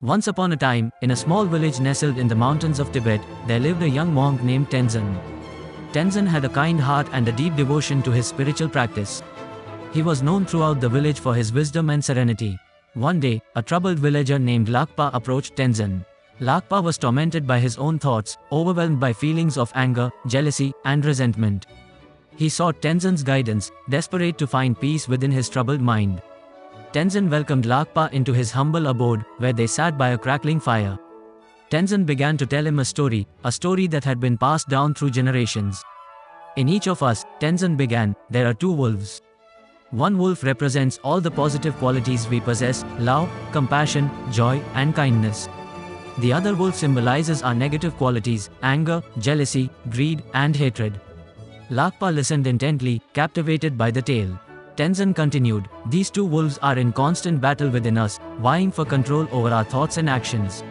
Once upon a time, in a small village nestled in the mountains of Tibet, there lived a young monk named Tenzin. Tenzin had a kind heart and a deep devotion to his spiritual practice. He was known throughout the village for his wisdom and serenity. One day, a troubled villager named Lakpa approached Tenzin. Lakpa was tormented by his own thoughts, overwhelmed by feelings of anger, jealousy, and resentment. He sought Tenzin's guidance, desperate to find peace within his troubled mind. Tenzin welcomed Lakpa into his humble abode, where they sat by a crackling fire. Tenzin began to tell him a story that had been passed down through generations. In each of us, Tenzin began, there are two wolves. One wolf represents all the positive qualities we possess: love, compassion, joy, and kindness. The other wolf symbolizes our negative qualities: anger, jealousy, greed, and hatred. Lakpa listened intently, captivated by the tale. Tenzin continued, these two wolves are in constant battle within us, vying for control over our thoughts and actions.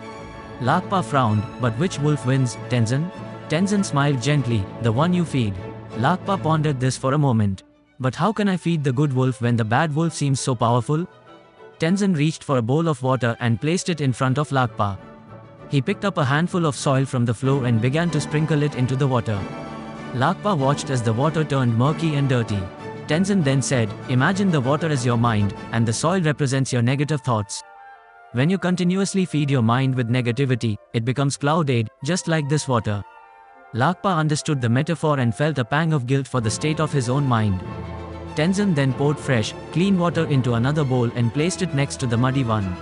Lakpa frowned, but which wolf wins, Tenzin? Tenzin smiled gently, the one you feed. Lakpa pondered this for a moment. But how can I feed the good wolf when the bad wolf seems so powerful? Tenzin reached for a bowl of water and placed it in front of Lakpa. He picked up a handful of soil from the floor and began to sprinkle it into the water. Lakpa watched as the water turned murky and dirty. Tenzin then said, imagine the water as your mind, and the soil represents your negative thoughts. When you continuously feed your mind with negativity, it becomes clouded, just like this water. Lakpa understood the metaphor and felt a pang of guilt for the state of his own mind. Tenzin then poured fresh, clean water into another bowl and placed it next to the muddy one.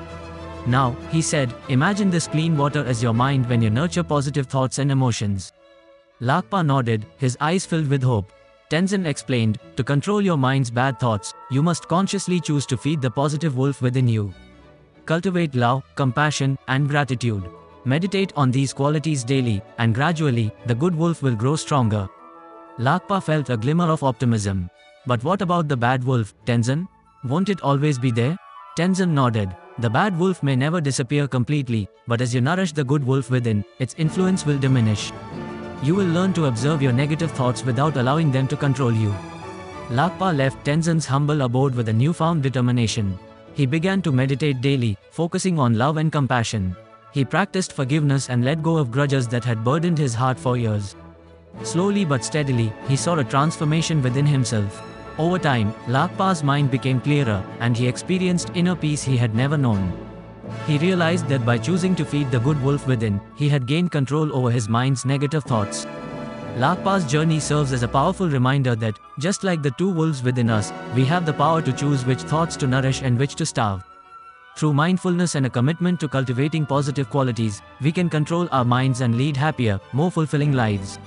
Now, he said, imagine this clean water as your mind when you nurture positive thoughts and emotions. Lakpa nodded, his eyes filled with hope. Tenzin explained, to control your mind's bad thoughts, you must consciously choose to feed the positive wolf within you. Cultivate love, compassion, and gratitude. Meditate on these qualities daily, and gradually, the good wolf will grow stronger. Lakpa felt a glimmer of optimism. But what about the bad wolf, Tenzin? Won't it always be there? Tenzin nodded. The bad wolf may never disappear completely, but as you nourish the good wolf within, its influence will diminish. You will learn to observe your negative thoughts without allowing them to control you. Lakpa left Tenzin's humble abode with a newfound determination. He began to meditate daily, focusing on love and compassion. He practiced forgiveness and let go of grudges that had burdened his heart for years. Slowly but steadily, he saw a transformation within himself. Over time, Lakpa's mind became clearer, and he experienced inner peace he had never known. He realized that by choosing to feed the good wolf within, he had gained control over his mind's negative thoughts. Lakpa's journey serves as a powerful reminder that, just like the two wolves within us, we have the power to choose which thoughts to nourish and which to starve. Through mindfulness and a commitment to cultivating positive qualities, we can control our minds and lead happier, more fulfilling lives.